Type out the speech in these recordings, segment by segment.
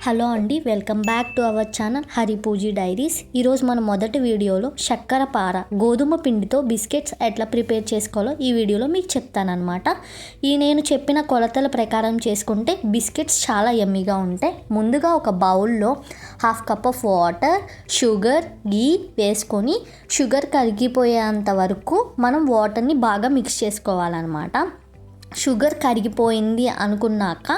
Hello అండి, welcome back to our channel Hari Pooji diaries. ఈరోజు మన మొదటి వీడియోలో చక్కెర పార గోధుమ పిండితో బిస్కెట్స్ ఎట్లా ప్రిపేర్ చేసుకోవాలో ఈ వీడియోలో మీకు చెప్తానమాట. నేను చెప్పిన కొలతల ప్రకారం చేసుకుంటే బిస్కెట్స్ చాలా యమ్మీగా ఉంటాయి. ముందుగా ఒక బౌల్లో 1/2 కప్ ఆఫ్ వాటర్, షుగర్, గీ వేసుకొని షుగర్ కరిగిపోయేంత వరకు మనం వాటర్ని బాగా మిక్స్ చేసుకోవాలన్నమాట. షుగర్ కరిగిపోయింది అనుకున్నాక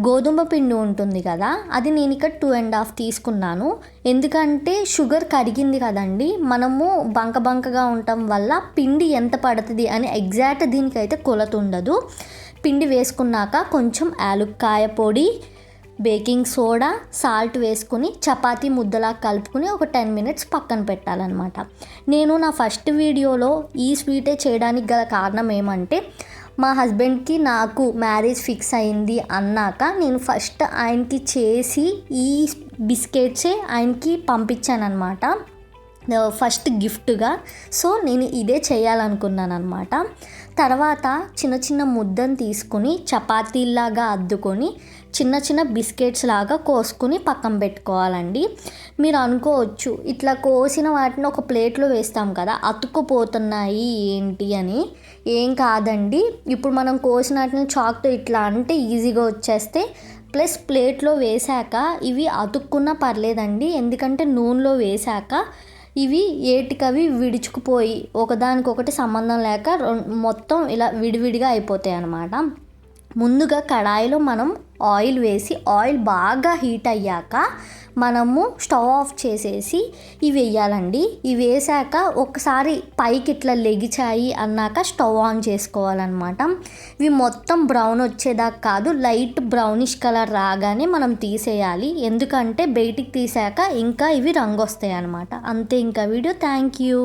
గోధుమ పిండి ఉంటుంది కదా, అది నేను ఇక్కడ 2.5 తీసుకున్నాను. ఎందుకంటే షుగర్ కరిగింది కదండి, మనము బంకగా ఉండటం వల్ల పిండి ఎంత పడుతుంది అని ఎగ్జాక్ట్ దీనికైతే కొలత ఉండదు. పిండి వేసుకున్నాక కొంచెం యాలుక్కాయ పొడి, బేకింగ్ సోడా, సాల్ట్ వేసుకుని చపాతీ ముద్దలా కలుపుకుని ఒక 10 మినిట్స్ పక్కన పెట్టాలన్నమాట. నేను నా ఫస్ట్ వీడియోలో ఈ స్వీటే చేయడానికి గల కారణం ఏమంటే, మా హస్బెండ్కి నాకు మ్యారేజ్ ఫిక్స్ అయింది అన్నాక నేను ఫస్ట్ ఆయనకి చేసి ఈ బిస్కెట్సే ఆయనకి పంపించానమాట, ఫస్ట్ గిఫ్ట్గా. సో నేను ఇదే చేయాలనుకున్నాను అనమాట. తర్వాత చిన్న ముద్దను తీసుకుని చపాతీలాగా అద్దుకొని చిన్న బిస్కెట్స్ లాగా కోసుకుని పక్కన పెట్టుకోవాలండి. మీరు అనుకోవచ్చు, ఇట్లా కోసిన వాటిని ఒక ప్లేట్లో వేస్తాం కదా, అతుక్కుపోతున్నాయి ఏంటి అని. ఏం కాదండి, ఇప్పుడు మనం కోసిన వాటిని చాక్తో ఇట్లా అంటే ఈజీగా వచ్చేస్తే, ప్లస్ ప్లేట్లో వేసాక ఇవి అతుక్కున్నా పర్లేదండి, ఎందుకంటే నూనెలో వేసాక ఇవి ఏటికవి విడుచుకుపోయి ఒకదానికొకటి సంబంధం లేక మొత్తం ఇలా విడివిడిగా అయిపోతాయి అన్నమాట. ముందుగా కడాయిలో మనం ఆయిల్ వేసి, ఆయిల్ బాగా హీట్ అయ్యాక మనము స్టవ్ ఆఫ్ చేసేసి ఇవి వేయాలండి. ఇవి వేసాక ఒకసారి పైకి ఇట్లా లెగిచాయి అన్నాక స్టవ్ ఆన్ చేసుకోవాలన్నమాట. ఇవి మొత్తం బ్రౌన్ వచ్చేదాకా కాదు, లైట్ బ్రౌనిష్ కలర్ రాగానే మనం తీసేయాలి. ఎందుకంటే బయటికి తీసాక ఇంకా ఇవి రంగు వస్తాయి అన్నమాట. అంతే, ఇంకా వీడియో. Thank you.